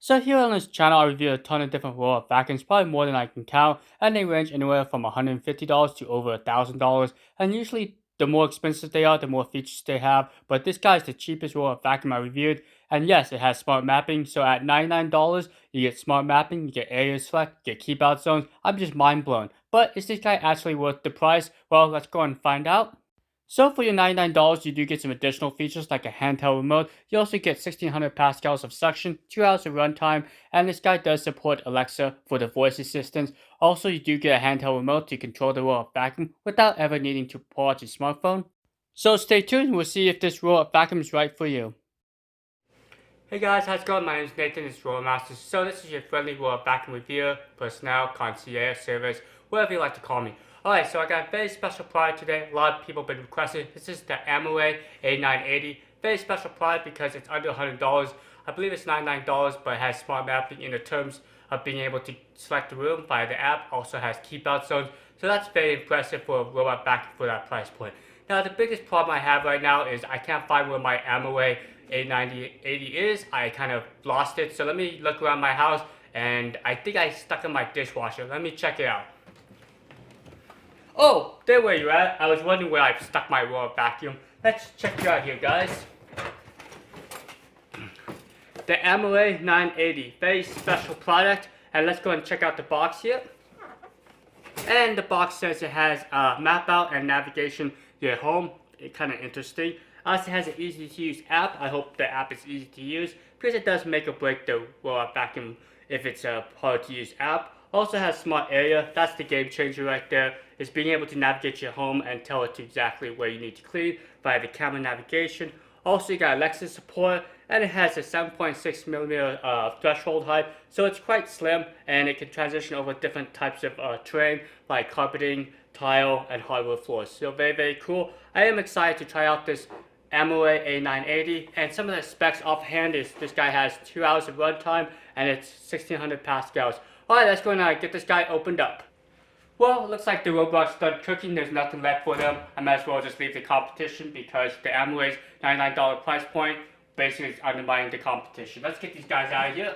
So here on this channel, I review a ton of different roll-up vacuums, probably more than I can count, and they range anywhere from $150 to over $1,000. And usually, the more expensive they are, the more features they have. But this guy is the cheapest roll-up vacuum I reviewed, and yes, it has smart mapping. So at $99, you get smart mapping, you get area select, you get keep out zones. I'm just mind blown. But is this guy actually worth the price? Well, let's go and find out. So for your $99, you do get some additional features like a handheld remote. You also get 1600 pascals of suction, 2 hours of runtime, and this guy does support Alexa for the voice assistance. Also, you do get a handheld remote to control the roll-up vacuum without ever needing to pull out your smartphone. So stay tuned, we'll see if this roll-up vacuum is right for you. Hey guys, how's it going? My name is Nathan, this is Roller Master. So this is your friendly roll-up vacuum reviewer, personnel, concierge, service, whatever you like to call me. Alright, so I got a very special product today. A lot of people have been requesting. This is the Amarey A980. Very special product because it's under $100. I believe it's $99, but it has smart mapping in the terms of being able to select the room via the app. Also has keep out zones. So that's very impressive for a robot vacuum for that price point. Now the biggest problem I have right now is I can't find where my Amarey A980 is. I kind of lost it. So let me look around my house, and I think I stuck it in my dishwasher. Let me check it out. Oh, there where you're at. I was wondering where I've stuck my roll-up vacuum. Let's check it out here, guys. The Amarey 980, very special product. And let's go and check out the box here. And the box says it has map out and navigation to your home. It's kind of interesting. Also has an easy to use app. I hope the app is easy to use because it does make or break the roll-up vacuum if it's a hard to use app. Also has smart area. That's the game changer right there. Is being able to navigate your home and tell it to exactly where you need to clean via the camera navigation. Also, you got Alexa support, and it has a 7.6mm threshold height, so it's quite slim, and it can transition over different types of terrain like carpeting, tile, and hardwood floors. So very, very cool. I am excited to try out this Amarey A980, and some of the specs offhand is this guy has 2 hours of runtime, and it's 1600 pascals. Alright, let's go and get this guy opened up. Well, it looks like the robot's done cooking. There's nothing left for them. I might as well just leave the competition because the Amarey's $99 price point basically is undermining the competition. Let's get these guys out of here.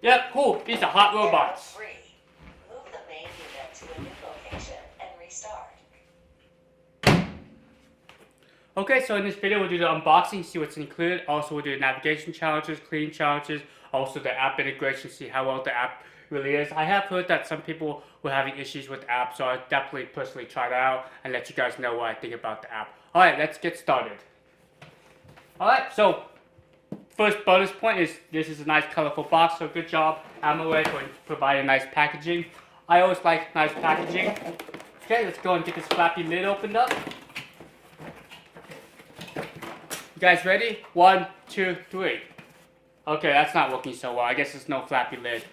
Yep, cool. These are hot robots. Move the main unit to a new location and restart. Okay, so in this video we'll do the unboxing, see what's included. Also we'll do navigation challenges, cleaning challenges, also the app integration, see how well the app really is. I have heard that some people were having issues with the app, so I'll definitely personally try that out and let you guys know what I think about the app. Alright, let's get started. Alright, so first bonus point is this is a nice colorful box, so good job Amarey for providing nice packaging. I always like nice packaging. Okay, let's go and get this flappy lid opened up. You guys ready? 1, 2, 3. Okay, that's not working so well. I guess there's no flappy lid.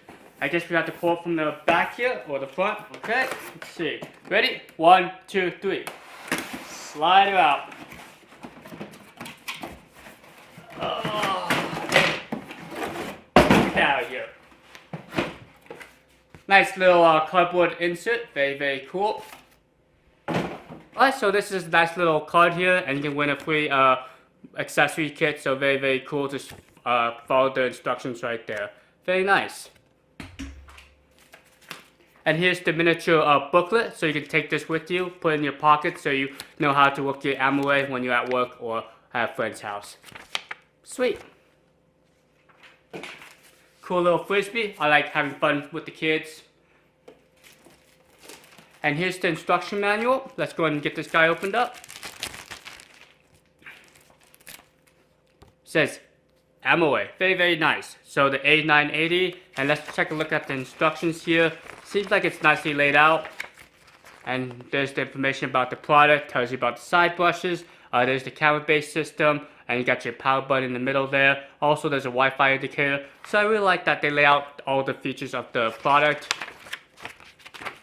I guess we have to pull it from the back here, or the front. Okay, let's see. Ready? 1, 2, 3. Slide it out. Oh. Get out of here. Nice little cardboard insert. Very, very cool. Alright, so this is a nice little card here, and you can win a free accessory kit. So very, very cool. Just follow the instructions right there. Very nice. And here's the miniature booklet, so you can take this with you, put it in your pocket so you know how to work your Amarey when you're at work or at a friend's house. Sweet. Cool little frisbee. I like having fun with the kids. And here's the instruction manual. Let's go ahead and get this guy opened up. It says Amarey. Very, very nice. So the A980, and let's take a look at the instructions here. Seems like it's nicely laid out. And there's the information about the product, tells you about the side brushes. There's the camera-based system, and you got your power button in the middle there. Also, there's a Wi-Fi indicator. So I really like that they lay out all the features of the product.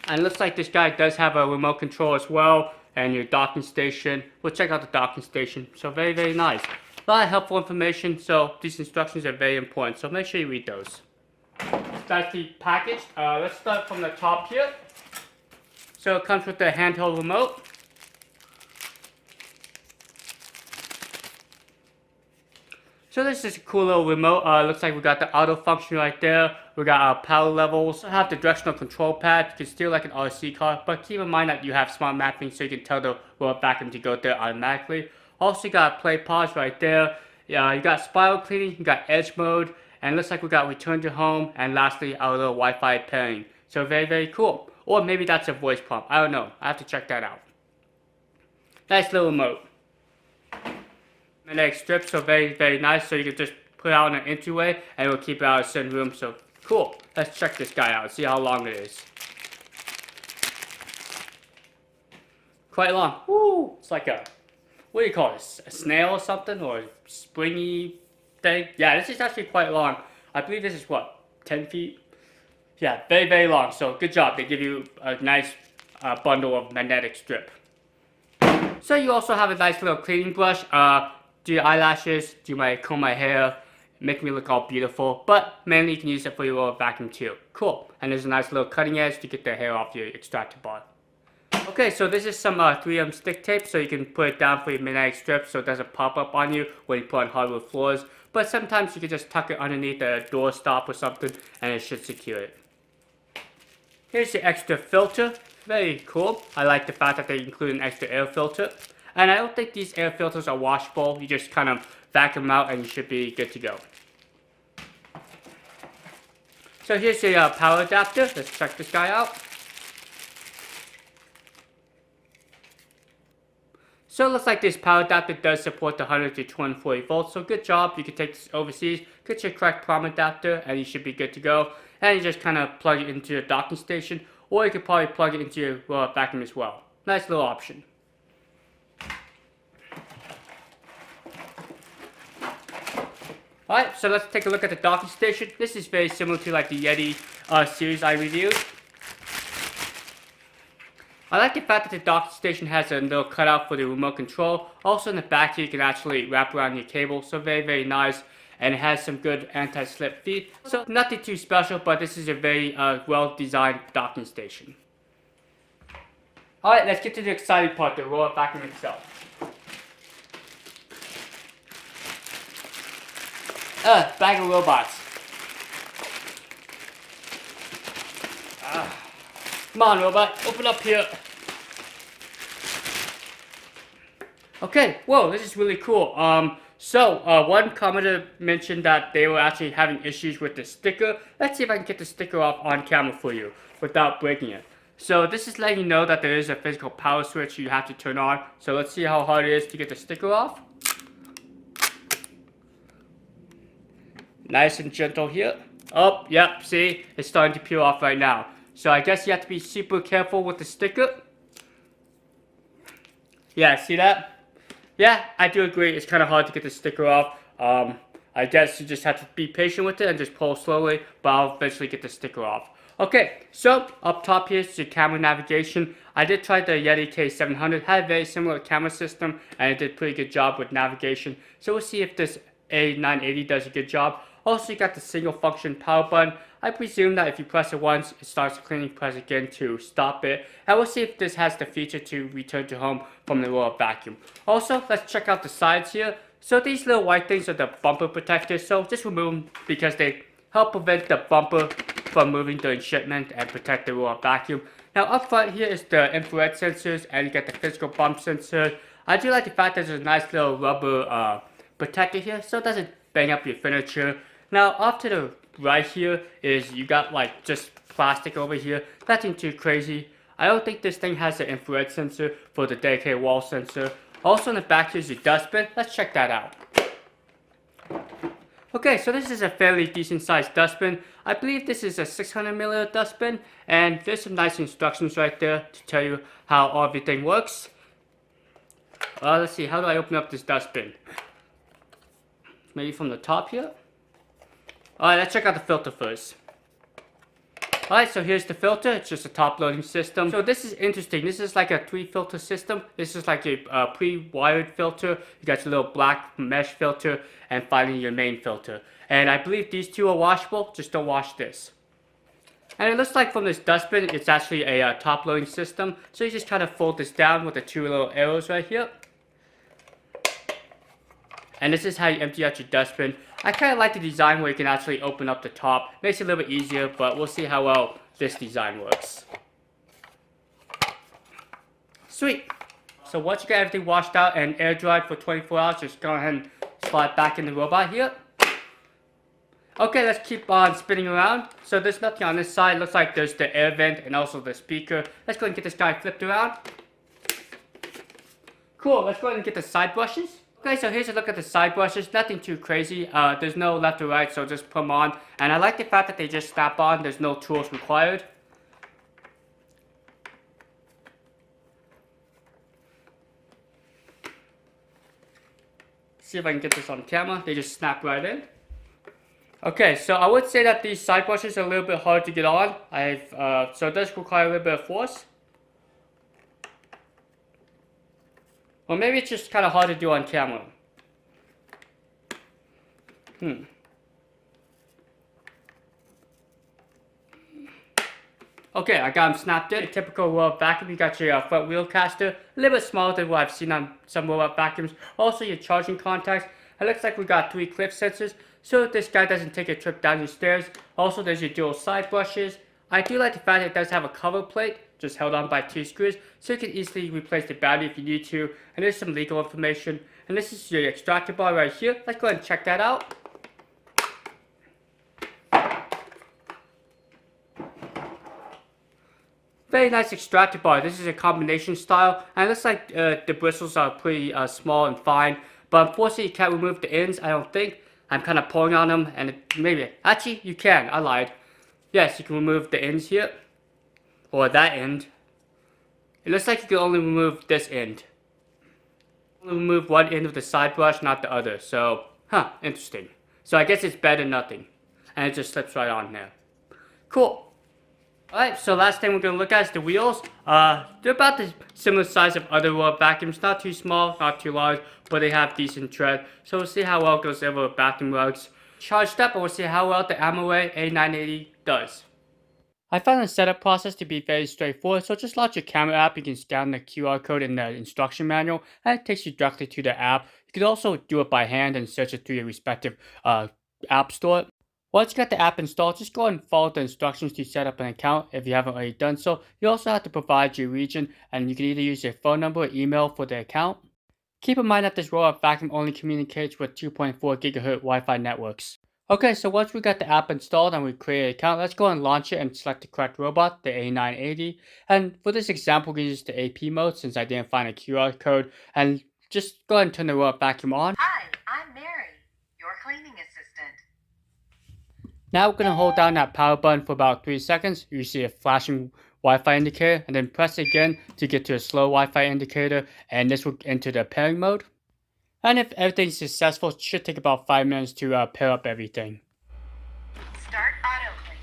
And it looks like this guy does have a remote control as well, and your docking station. We'll check out the docking station. So very, very nice. A lot of helpful information, so these instructions are very important, so make sure you read those. That's the package. Let's start from the top here. So it comes with the handheld remote. So this is a cool little remote. Looks like we got the auto function right there. We got our power levels. I have the directional control pad. You can steer like an RC car, but keep in mind that you have smart mapping so you can tell the robot vacuum to go there automatically. Also, you got play pause right there. You got spiral cleaning, you got edge mode, and it looks like we got return to home, and lastly, our little Wi-Fi pairing. So very, very cool. Or maybe that's a voice prompt. I don't know. I have to check that out. Nice little remote. Magnetic strip, so very, very nice. So you can just put it out in an entryway and it will keep it out of a certain room. So cool. Let's check this guy out. See how long it is. Quite long. Woo! It's like a, what do you call it? A snail or something? Or a springy thing? Yeah, this is actually quite long. I believe this is what? 10 feet? Yeah, very, very long. So good job. They give you a nice bundle of magnetic strip. So you also have a nice little cleaning brush. Do your eyelashes, comb my hair, make me look all beautiful. But mainly you can use it for your little vacuum too. Cool. And there's a nice little cutting edge to get the hair off your extractor bar. Okay, so this is some 3M stick tape, so you can put it down for your magnetic strip so it doesn't pop up on you when you put on hardwood floors. But sometimes you can just tuck it underneath a door stop or something and it should secure it. Here's the extra filter. Very cool. I like the fact that they include an extra air filter. And I don't think these air filters are washable. You just kind of vacuum them out and you should be good to go. So here's the power adapter. Let's check this guy out. So it looks like this power adapter does support the 100 to 240 volts. So good job. You can take this overseas, get your correct prom adapter, and you should be good to go. And you just kind of plug it into your docking station. Or you could probably plug it into your vacuum as well. Nice little option. Alright, so let's take a look at the docking station. This is very similar to like the Yeti series I reviewed. I like the fact that the docking station has a little cutout for the remote control. Also in the back here you can actually wrap around your cable, so very, very nice. And it has some good anti-slip feet. So nothing too special, but this is a very well-designed docking station. Alright, let's get to the exciting part, the robot vacuum itself. Bag of robots. Come on, robot, open up here. Okay, whoa, this is really cool. One commenter mentioned that they were actually having issues with the sticker. Let's see if I can get the sticker off on camera for you without breaking it. So this is letting you know that there is a physical power switch you have to turn on. So let's see how hard it is to get the sticker off. Nice and gentle here. Oh, yep, see? It's starting to peel off right now. So I guess you have to be super careful with the sticker. Yeah, see that? Yeah, I do agree. It's kind of hard to get the sticker off. I guess you just have to be patient with it and just pull slowly, but I'll eventually get the sticker off. Okay, so up top here is the camera navigation. I did try the Yeti K700, had a very similar camera system, and it did a pretty good job with navigation. So we'll see if this A980 does a good job. Also, you got the single function power button. I presume that if you press it once, it starts cleaning, press again to stop it. And we'll see if this has the feature to return to home from the robot vacuum. Also, let's check out the sides here. So these little white things are the bumper protectors. So just remove them because they help prevent the bumper from moving during shipment and protect the robot vacuum. Now up front here is the infrared sensors and you get the physical bump sensor. I do like the fact that there's a nice little rubber protector here so it doesn't bang up your furniture. Now off to the right here is you got like just plastic over here, nothing too crazy. I don't think this thing has the infrared sensor for the dedicated wall sensor. Also in the back here's your dustbin, let's check that out. Okay, so this is a fairly decent sized dustbin. I believe this is a 600 ml dustbin and there's some nice instructions right there to tell you how everything works. Let's see, how do I open up this dustbin? Maybe from the top here? Alright, let's check out the filter first. Alright, so here's the filter. It's just a top loading system. So this is interesting. This is like a 3-filter system. This is like a pre-wired filter. You got your little black mesh filter and finally your main filter. And I believe these two are washable. Just don't wash this. And it looks like from this dustbin, it's actually a top loading system. So you just kind of fold this down with the two little arrows right here. And this is how you empty out your dustbin. I kind of like the design where you can actually open up the top. Makes it a little bit easier, but we'll see how well this design works. Sweet. So once you get everything washed out and air dried for 24 hours, just go ahead and slide back in the robot here. Okay, let's keep on spinning around. So there's nothing on this side. Looks like there's the air vent and also the speaker. Let's go ahead and get this guy flipped around. Cool, let's go ahead and get the side brushes. Okay, so here's a look at the side brushes. Nothing too crazy. There's no left or right, so just put them on. And I like the fact that they just snap on. There's no tools required. See if I can get this on camera. They just snap right in. Okay, so I would say that these side brushes are a little bit hard to get on. So it does require a little bit of force. Or maybe it's just kind of hard to do on camera. Okay, I got them snapped in. A typical robot vacuum, you got your front wheel caster. A little bit smaller than what I've seen on some robot vacuums. Also your charging contacts. It looks like we got 3 clip sensors, so this guy doesn't take a trip down your stairs. Also, there's your dual side brushes. I do like the fact that it does have a cover plate, just held on by 2 screws, so you can easily replace the battery if you need to. And there's some legal information. And this is your extractor bar right here. Let's go ahead and check that out. Very nice extractor bar. This is a combination style, and it looks like the bristles are pretty small and fine. But unfortunately, you can't remove the ends, I don't think. I'm kind of pulling on them, and maybe... Actually, you can. I lied. Yes, you can remove the ends here. Or that end. It looks like you can only remove this end. Only remove one end of the side brush, not the other. So, interesting. So I guess it's better than nothing. And it just slips right on there. Cool. Alright, so last thing we're going to look at is the wheels. They're about the similar size of other robot vacuums. Not too small, not too large, but they have decent tread. So we'll see how well it goes over bathroom rugs. Charged up, and we'll see how well the Amarey A980 does. I found the setup process to be very straightforward, so just launch your camera app. You can scan the QR code in the instruction manual, and it takes you directly to the app. You can also do it by hand and search it through your respective app store. Once you got the app installed, just go ahead and follow the instructions to set up an account if you haven't already done so. You also have to provide your region, and you can either use your phone number or email for the account. Keep in mind that this robot vacuum only communicates with 2.4 GHz Wi-Fi networks. Okay, so once we got the app installed and we create an account, let's go and launch it and select the correct robot, the A980. And for this example, we use the AP mode since I didn't find a QR code. And just go ahead and turn the robot vacuum on. Hi, I'm Mary, your cleaning assistant. Now we're going to hold down that power button for about 3 seconds. You see a flashing Wi-Fi indicator, and then press it again to get to a slow Wi-Fi indicator, and this will enter the pairing mode. And if everything's successful, it should take about 5 minutes to pair up everything. Start auto cleaning.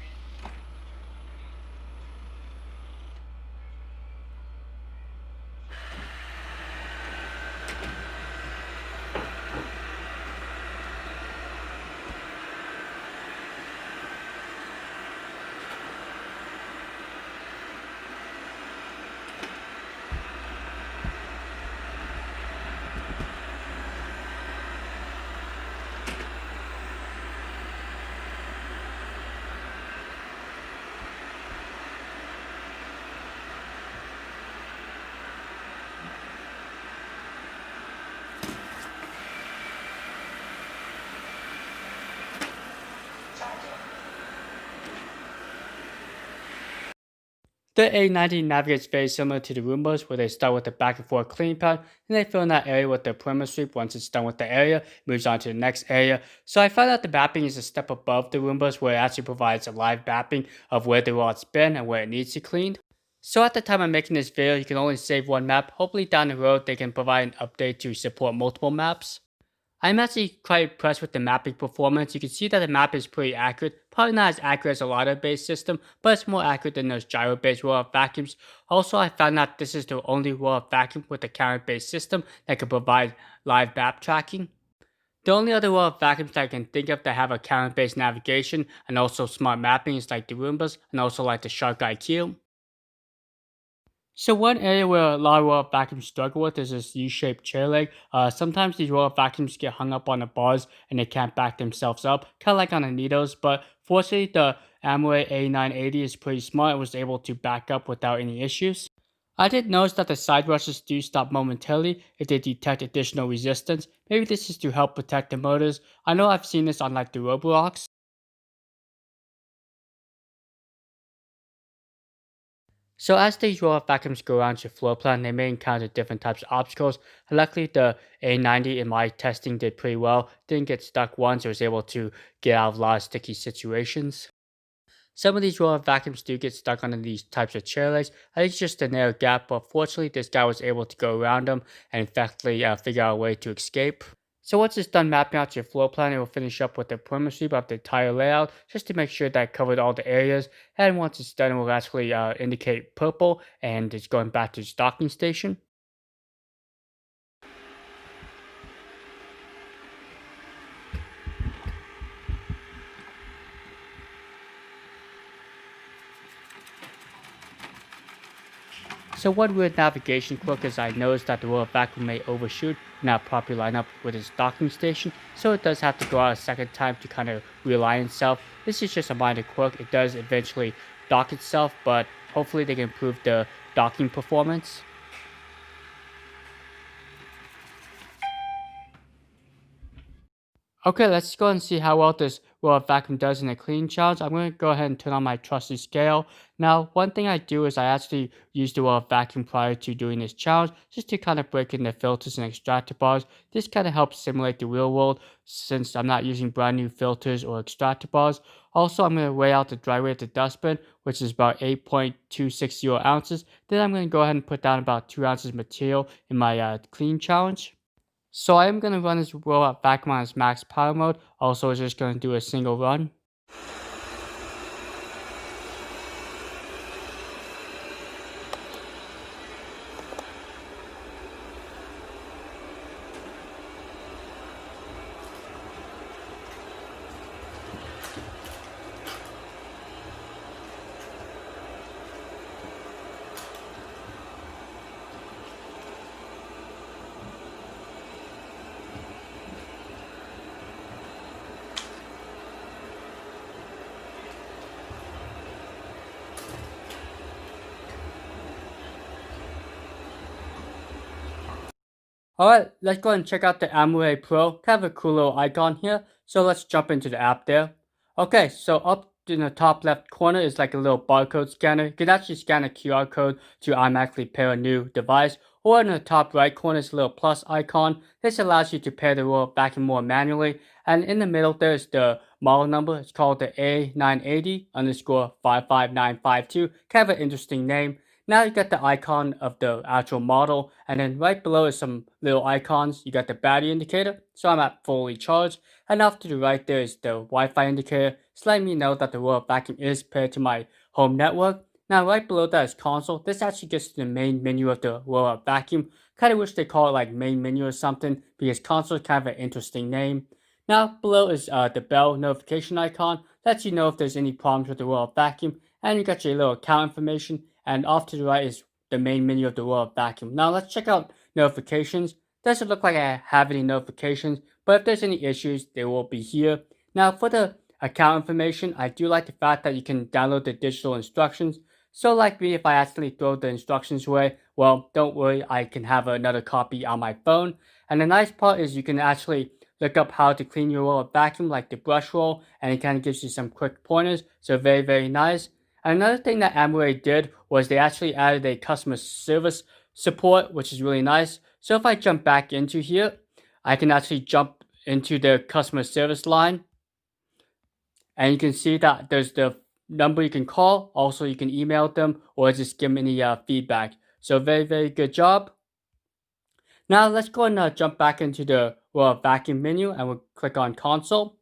The A90 navigates very similar to the Roombas, where they start with the back and forth cleaning pad, and they fill in that area with the perimeter sweep. Once it's done with the area, it moves on to the next area. So I found out the mapping is a step above the Roombas, where it actually provides a live mapping of where the robot's been and where it needs to clean. So at the time of making this video, you can only save one map. Hopefully down the road, they can provide an update to support multiple maps. I'm actually quite impressed with the mapping performance. You can see that the map is pretty accurate. Probably not as accurate as a LiDAR-based system, but it's more accurate than those gyro-based robot vacuums. Also, I found that this is the only robot vacuum with a camera-based system that can provide live map tracking. The only other robot vacuums that I can think of that have a camera-based navigation and also smart mapping is like the Roombas and also like the Shark IQ. So one area where a lot of roll vacuums struggle with is this U-shaped chair leg. Sometimes these roll vacuums get hung up on the bars and they can't back themselves up, kind of like on the needles. But fortunately, the Amarey A980 is pretty smart and was able to back up without any issues. I did notice that the side brushes do stop momentarily if they detect additional resistance. Maybe this is to help protect the motors. I know I've seen this on like the Roborox. So as these roll vacuums go around your floor plan, they may encounter different types of obstacles. Luckily, the A90 in my testing did pretty well. Didn't get stuck once. It was able to get out of a lot of sticky situations. Some of these roll vacuums do get stuck under these types of chair legs. I think it's just a narrow gap, but fortunately, this guy was able to go around them and effectively figure out a way to escape. So once it's done mapping out your floor plan, it will finish up with the perimeter sweep of the entire layout, just to make sure that it covered all the areas. And once it's done, it will actually indicate purple, and it's going back to the docking station. So one weird navigation quirk is I noticed that the roller vacuum may overshoot and not properly line up with its docking station, so it does have to go out a second time to kind of realign itself. This is just a minor quirk. It does eventually dock itself, but hopefully they can improve the docking performance. Okay, let's go and see how well this robot vacuum does in a clean challenge. I'm going to go ahead and turn on my trusty scale. Now, one thing I do is I actually use the robot vacuum prior to doing this challenge, just to kind of break in the filters and extractor bars. This kind of helps simulate the real world, since I'm not using brand new filters or extractor bars. Also, I'm going to weigh out the dry weight of the dustbin, which is about 8.260 ounces. Then I'm going to go ahead and put down about 2 ounces of material in my clean challenge. So I am going to run this robot vacuum on its max power mode. Also, it's just going to do a single run. Alright, let's go and check out the Amarey Pro. Kind of a cool little icon here. So let's jump into the app there. Okay, so up in the top left corner is like a little barcode scanner. You can actually scan a QR code to automatically pair a new device. Or in the top right corner is a little plus icon. This allows you to pair the robot vacuum more manually. And in the middle there is the model number. It's called the A980 underscore 55952. Kind of an interesting name. Now you got the icon of the actual model, and then right below is some little icons. You got the battery indicator, so I'm at fully charged, and off to the right there is the Wi-Fi indicator, just letting me know that the robot vacuum is paired to my home network. Now right below that is console. This actually gets to the main menu of the robot vacuum. Kind of wish they call it like main menu or something, because console is kind of an interesting name. Now below is the bell notification icon, lets you know if there's any problems with the robot vacuum, and you got your little account information. And off to the right is the main menu of the robot vacuum. Now let's check out notifications. Doesn't look like I have any notifications, but if there's any issues, they will be here. Now for the account information, I do like the fact that you can download the digital instructions. So like me, if I accidentally throw the instructions away, well, don't worry, I can have another copy on my phone. And the nice part is you can actually look up how to clean your robot vacuum, like the brush roll, and it kind of gives you some quick pointers. So very, very nice. Another thing that Amarey did was they actually added a customer service support, which is really nice. So if I jump back into here, I can actually jump into the customer service line. And you can see that there's the number you can call. Also, you can email them or just give them any feedback. So very, very good job. Now let's go and jump back into the vacuum menu, and we'll click on console.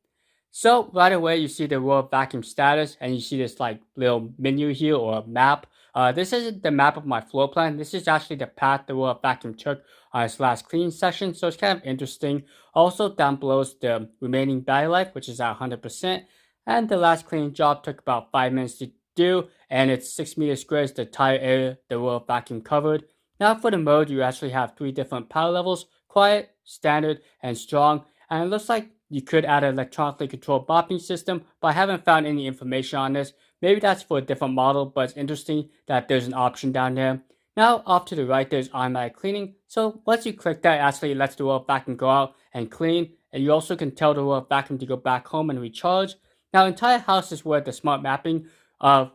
So right away you see the robot vacuum status, and you see this like little menu here or map. This isn't the map of my floor plan. This is actually the path the robot vacuum took on its last cleaning session. So it's kind of interesting. Also down below is the remaining battery life, which is at 100%. And the last cleaning job took about 5 minutes to do, and it's 6 meters squared is the entire area the will vacuum covered. Now for the mode, you actually have 3 different power levels: quiet, standard, and strong. And it looks like you could add an electronically controlled mopping system, but I haven't found any information on this. Maybe that's for a different model, but it's interesting that there's an option down there. Now off to the right, there's automatic cleaning. So once you click that, it actually lets the roll vacuum go out and clean. And you also can tell the roll vacuum to go back home and recharge. Now, entire house is where the smart mapping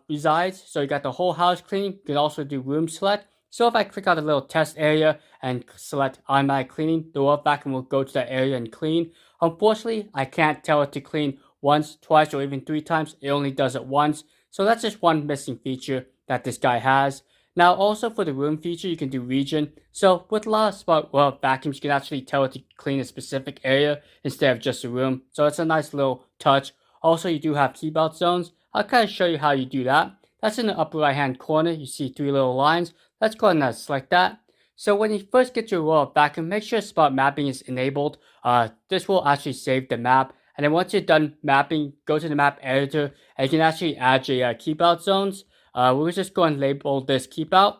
resides. So you got the whole house cleaning. You can also do room select. So if I click out a little test area and select automatic cleaning, the roll vacuum will go to that area and clean. Unfortunately, I can't tell it to clean once, twice, or even 3 times. It only does it once. So that's just one missing feature that this guy has. Now, also for the room feature, you can do region. So with a lot of smart vacuums, you can actually tell it to clean a specific area instead of just a room. So it's a nice little touch. Also, you do have keep out zones. I'll kind of show you how you do that. That's in the upper right hand corner. You see 3 little lines. Let's go ahead and select that. So when you first get your roll vacuum, make sure smart mapping is enabled. This will actually save the map. And then once you're done mapping, go to the map editor and you can actually add your keep out zones. We'll just go and label this keep out.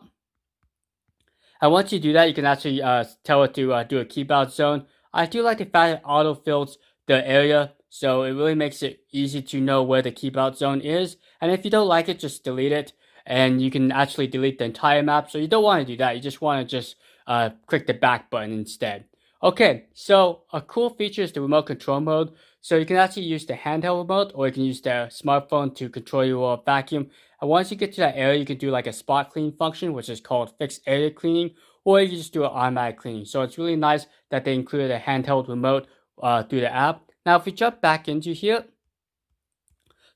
And once you do that, you can actually tell it to do a keep out zone. I do like the fact it auto fills the area, so it really makes it easy to know where the keep out zone is. And if you don't like it, just delete it. And you can actually delete the entire map. So you don't want to do that. You just want to just click the back button instead. Okay, so a cool feature is the remote control mode. So you can actually use the handheld remote, or you can use the smartphone to control your vacuum. And once you get to that area, you can do like a spot clean function, which is called fixed area cleaning, or you can just do an automatic cleaning. So it's really nice that they included a handheld remote through the app. Now, if we jump back into here,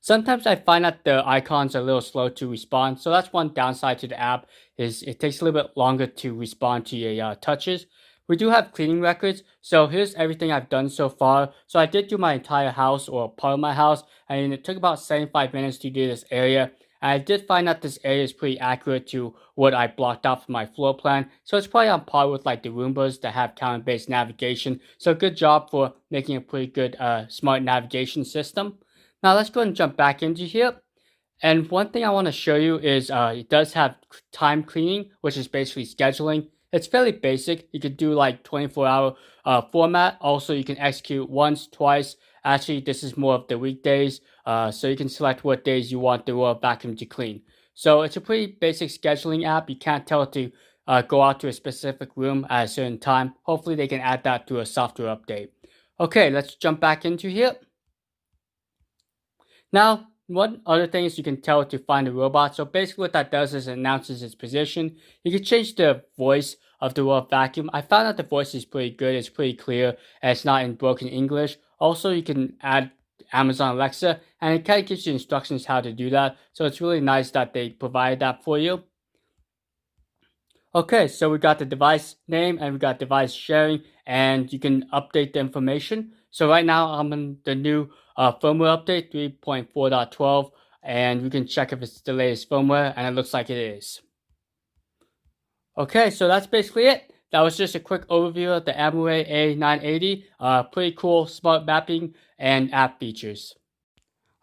sometimes I find that the icons are a little slow to respond. So that's one downside to the app, is it takes a little bit longer to respond to your touches. We do have cleaning records, so here's everything I've done so far. So I did do my entire house, or part of my house, and it took about 75 minutes to do this area. And I did find that this area is pretty accurate to what I blocked out for my floor plan. So it's probably on par with like the Roombas that have counter-based navigation. So good job for making a pretty good smart navigation system. Now let's go ahead and jump back into here. And one thing I want to show you is it does have time cleaning, which is basically scheduling. It's fairly basic. You could do like 24-hour format. Also, you can execute once, twice. Actually, this is more of the weekdays. So you can select what days you want the roll vacuum to clean. So it's a pretty basic scheduling app. You can't tell it to go out to a specific room at a certain time. Hopefully, they can add that to a software update. Okay, let's jump back into here. Now, one other thing is you can tell it to find the robot. So basically what that does is it announces its position. You can change the voice of the roll vacuum. I found that the voice is pretty good. It's pretty clear and it's not in broken English. Also, you can add Amazon Alexa and it kind of gives you instructions how to do that. So it's really nice that they provide that for you. Okay, so we got the device name and we got device sharing, and you can update the information. So right now I'm in the new firmware update 3.4.12, and we can check if it's the latest firmware, and it looks like it is. Okay, so that's basically it. That was just a quick overview of the Amarey A980. Pretty cool smart mapping and app features.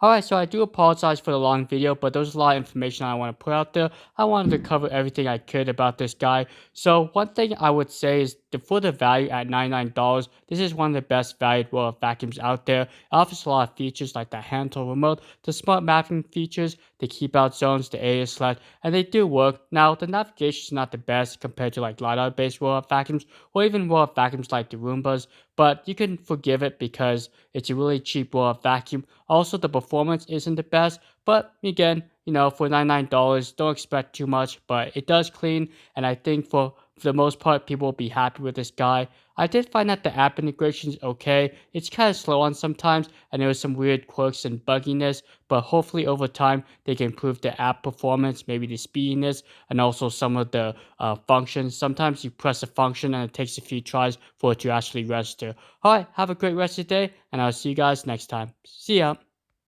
Alright, so I do apologize for the long video, but there's a lot of information I want to put out there. I wanted to cover everything I could about this guy. So one thing I would say is for the value at $99, this is one of the best valued roll vacuums out there. It offers a lot of features like the handheld remote, the smart mapping features, the keep out zones, the area select, and they do work. Now, the navigation is not the best compared to like LiDAR based roll vacuums or even roll vacuums like the Roombas, but you can forgive it because it's a really cheap roll vacuum. Also, the performance isn't the best, but again, you know, for $99, don't expect too much, but it does clean, and I think for the most part, people will be happy with this guy. I did find that the app integration is okay. It's kind of slow on sometimes, and there was some weird quirks and bugginess, but hopefully over time, they can improve the app performance, maybe the speediness, and also some of the functions. Sometimes you press a function and it takes a few tries for it to actually register. Alright, have a great rest of the day, and I'll see you guys next time. See ya!